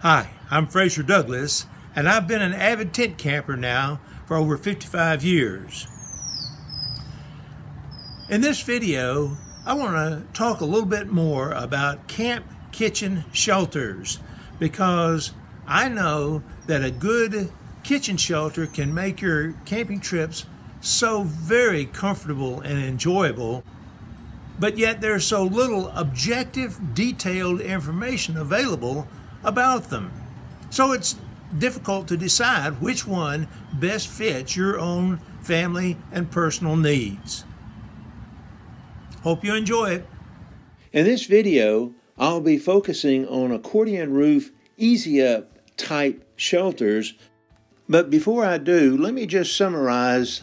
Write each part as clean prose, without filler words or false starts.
Hi, I'm Fraser Douglas, and I've been an avid tent camper now for over 55 years. In this video, I want to talk a little bit more about camp kitchen shelters, because I know that a good kitchen shelter can make your camping trips so very comfortable and enjoyable, but yet there's so little objective, detailed information available about them. So it's difficult to decide which one best fits your own family and personal needs. Hope you enjoy it. In this video, I'll be focusing on accordion roof easy up type shelters. But before I do, let me just summarize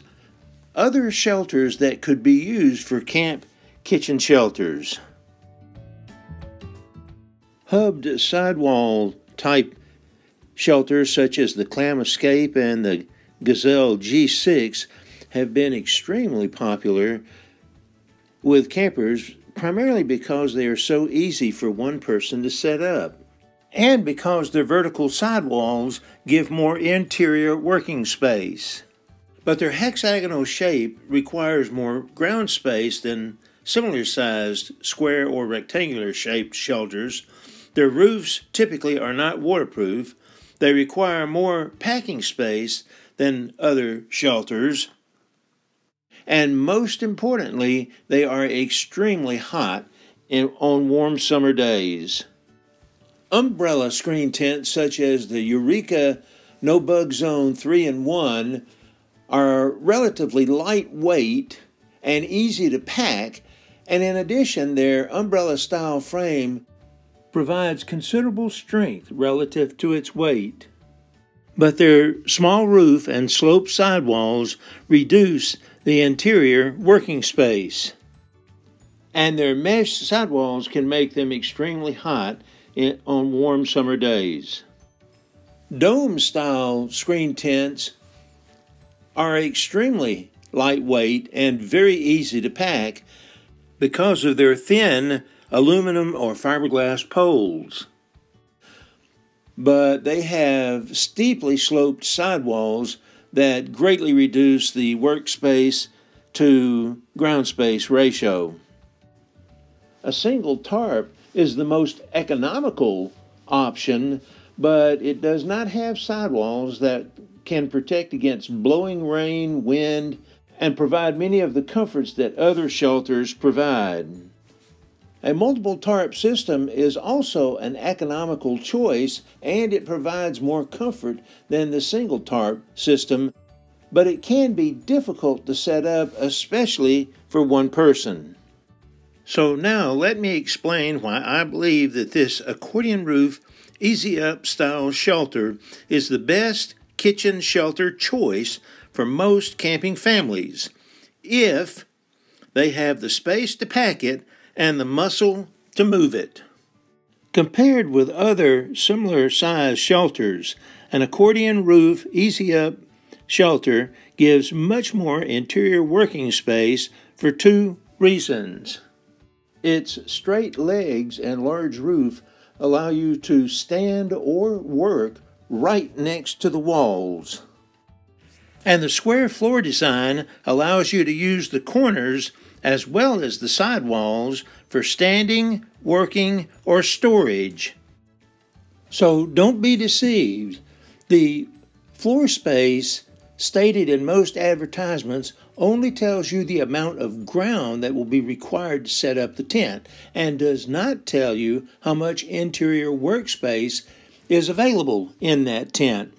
other shelters that could be used for camp kitchen shelters. Hubbed sidewall type shelters such as the Clam Escape and the Gazelle G6 have been extremely popular with campers, primarily because they are so easy for one person to set up, and because their vertical sidewalls give more interior working space. But their hexagonal shape requires more ground space than similar sized square or rectangular shaped shelters. Their roofs typically are not waterproof. They require more packing space than other shelters. And most importantly, they are extremely hot on warm summer days. Umbrella screen tents such as the Eureka No Bug Zone 3-in-1 are relatively lightweight and easy to pack, and in addition, their umbrella style frame provides considerable strength relative to its weight. But their small roof and sloped sidewalls reduce the interior working space, and their mesh sidewalls can make them extremely hot on warm summer days. Dome-style screen tents are extremely lightweight and very easy to pack because of their thin aluminum or fiberglass poles. But they have steeply sloped sidewalls that greatly reduce the workspace to ground space ratio. A single tarp is the most economical option, but it does not have sidewalls that can protect against blowing rain, wind, and provide many of the comforts that other shelters provide. A multiple tarp system is also an economical choice, and it provides more comfort than the single tarp system, but it can be difficult to set up, especially for one person. So now let me explain why I believe that this accordion roof easy up style shelter is the best kitchen shelter choice for most camping families, if they have the space to pack it and the muscle to move it. Compared with other similar size shelters, an accordion roof easy up shelter gives much more interior working space for two reasons. Its straight legs and large roof allow you to stand or work right next to the walls. And the square floor design allows you to use the corners as well as the sidewalls for standing, working, or storage. So don't be deceived. The floor space stated in most advertisements only tells you the amount of ground that will be required to set up the tent, and does not tell you how much interior workspace is available in that tent.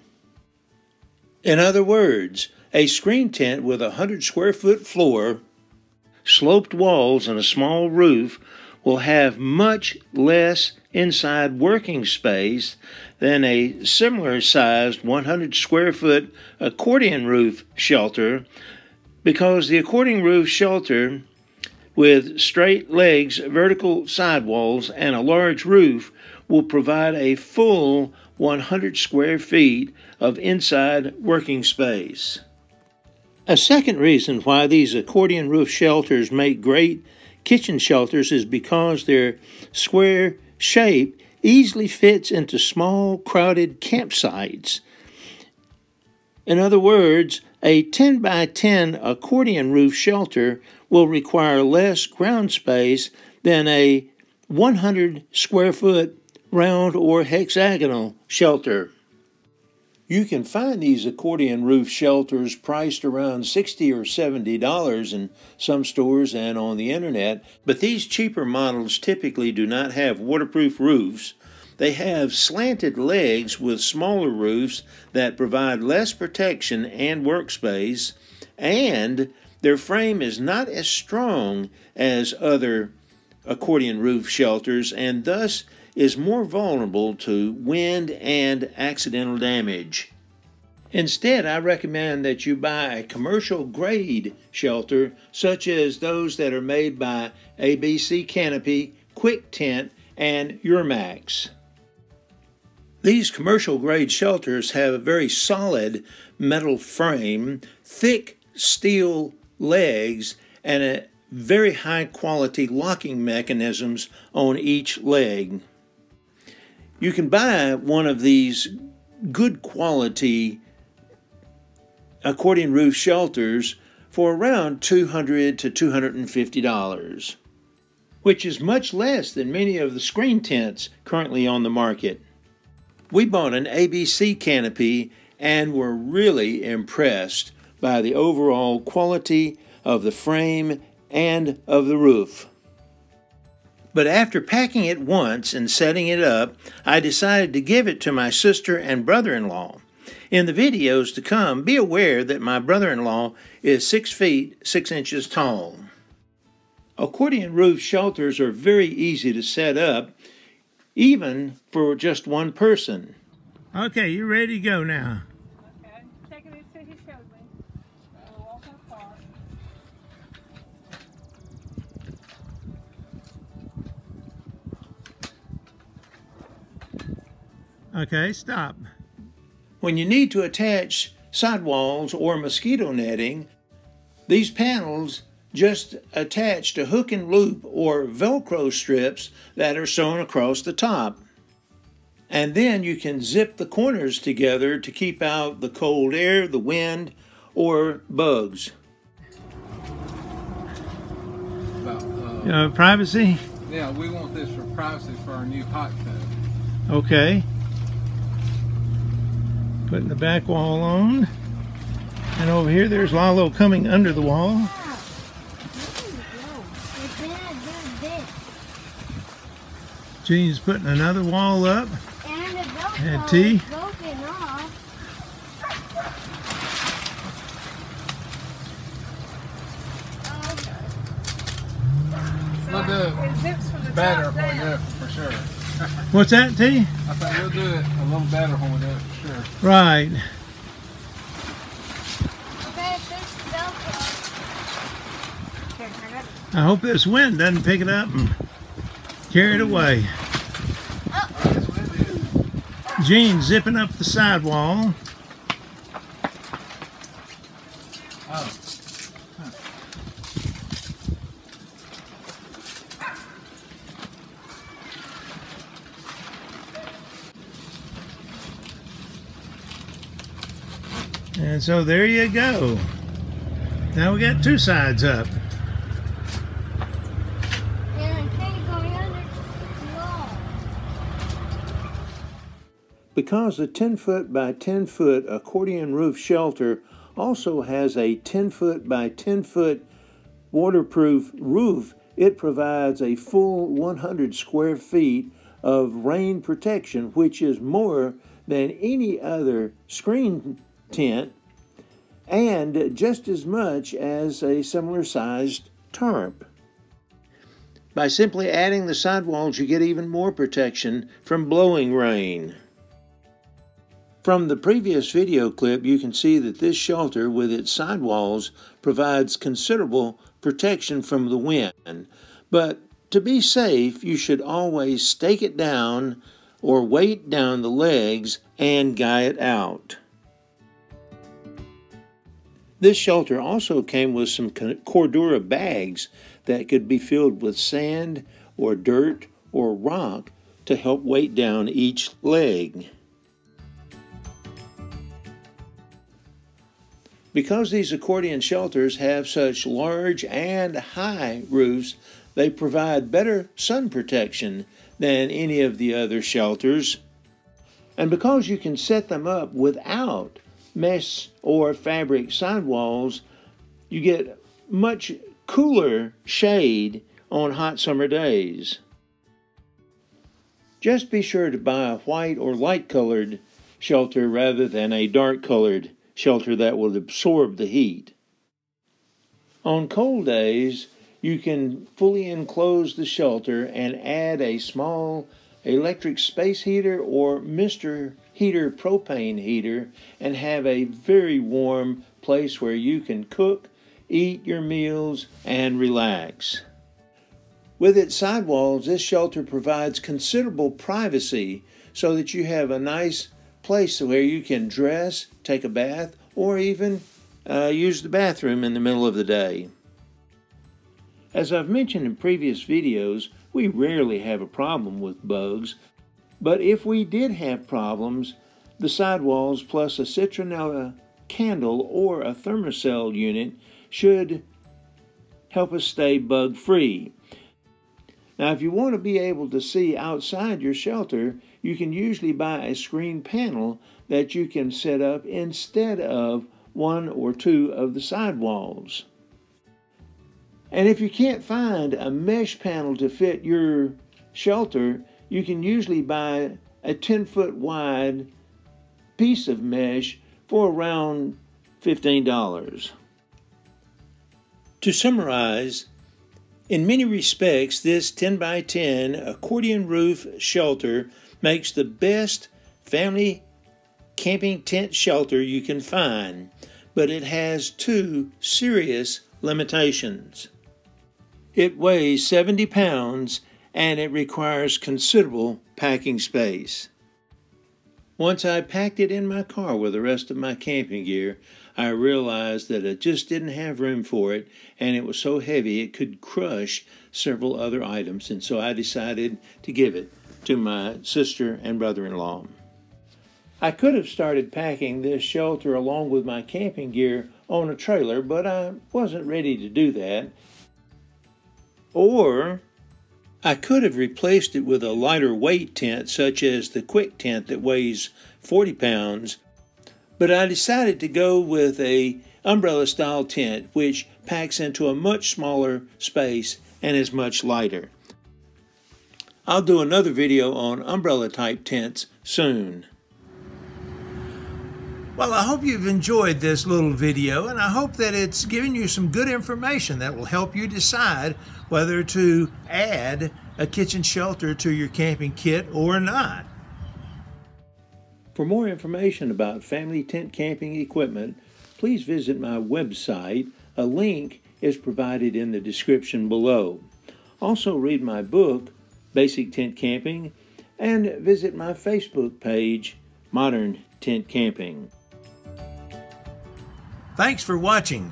In other words, a screen tent with a 100 square foot floor, sloped walls, and a small roof will have much less inside working space than a similar sized 100 square foot accordion roof shelter, because the accordion roof shelter with straight legs, vertical sidewalls, and a large roof will provide a full 100 square feet of inside working space. A second reason why these accordion roof shelters make great kitchen shelters is because their square shape easily fits into small, crowded campsites. In other words, a 10 by 10 accordion roof shelter will require less ground space than a 100 square foot round or hexagonal shelter. You can find these accordion roof shelters priced around $60 or $70 in some stores and on the internet, but these cheaper models typically do not have waterproof roofs. They have slanted legs with smaller roofs that provide less protection and workspace, and their frame is not as strong as other accordion roof shelters and thus is more vulnerable to wind and accidental damage. Instead, I recommend that you buy a commercial grade shelter such as those that are made by ABCCanopy, Quick Tent, and Urmax. These commercial grade shelters have a very solid metal frame, thick steel legs, and a very high quality locking mechanisms on each leg. You can buy one of these good quality accordion roof shelters for around $200 to $250, which is much less than many of the screen tents currently on the market. We bought an ABCCanopy and were really impressed by the overall quality of the frame and of the roof. But after packing it once and setting it up, I decided to give it to my sister and brother-in-law. In the videos to come, be aware that my brother-in-law is 6 feet 6 inches tall. Accordion roof shelters are very easy to set up, even for just one person. Okay, you ready to go now? Okay, taking it to he showed me. We'll walk apart. Okay, stop. When you need to attach sidewalls or mosquito netting, these panels just attach to hook and loop or Velcro strips that are sewn across the top. And then you can zip the corners together to keep out the cold air, the wind, or bugs. Privacy? Yeah, we want this for privacy for our new hot tub. Okay. Putting the back wall on. And over here there's Lalo coming under the wall. Jean's putting another wall up. And T. We'll do it better when we do it for sure. What's that, T? I thought we'll do it a little better when we do it for sure. Right. I hope this wind doesn't pick it up and carry it away. Jean zipping up the sidewall. And so there you go. Now we got two sides up. Because the 10-foot by 10-foot accordion roof shelter also has a 10-foot by 10-foot waterproof roof, it provides a full 100 square feet of rain protection, which is more than any other screen tent and just as much as a similar sized tarp. By simply adding the sidewalls, you get even more protection from blowing rain. From the previous video clip, you can see that this shelter with its sidewalls provides considerable protection from the wind. But to be safe, you should always stake it down or weight down the legs and guy it out. This shelter also came with some Cordura bags that could be filled with sand or dirt or rock to help weight down each leg. Because these accordion shelters have such large and high roofs, they provide better sun protection than any of the other shelters. And because you can set them up without mesh or fabric sidewalls, you get much cooler shade on hot summer days. Just be sure to buy a white or light colored shelter rather than a dark colored shelter that will absorb the heat. On cold days, you can fully enclose the shelter and add a small electric space heater or Mr. Heater propane heater and have a very warm place where you can cook, eat your meals, and relax. With its sidewalls, this shelter provides considerable privacy so that you have a nice place where you can dress, take a bath, or even use the bathroom in the middle of the day. As I've mentioned in previous videos, we rarely have a problem with bugs, but if we did have problems, the sidewalls plus a citronella candle or a thermocell unit should help us stay bug-free. Now, if you want to be able to see outside your shelter, you can usually buy a screen panel that you can set up instead of one or two of the sidewalls. And if you can't find a mesh panel to fit your shelter, you can usually buy a 10-foot wide piece of mesh for around $15. To summarize, in many respects, this 10 by 10 accordion roof shelter makes the best family camping tent shelter you can find, but it has two serious limitations. It weighs 70 pounds and it requires considerable packing space. Once I packed it in my car with the rest of my camping gear, I realized that I just didn't have room for it, and it was so heavy it could crush several other items, and so I decided to give it to my sister and brother-in-law. I could have started packing this shelter along with my camping gear on a trailer, but I wasn't ready to do that. Or I could have replaced it with a lighter weight tent, such as the Quick tent that weighs 40 pounds, but I decided to go with a umbrella-style tent, which packs into a much smaller space and is much lighter. I'll do another video on umbrella-type tents soon. Well, I hope you've enjoyed this little video, and I hope that it's given you some good information that will help you decide whether to add a kitchen shelter to your camping kit or not. For more information about family tent camping equipment, please visit my website. A link is provided in the description below. Also read my book, Basic Tent Camping, and visit my Facebook page, Modern Tent Camping. Thanks for watching.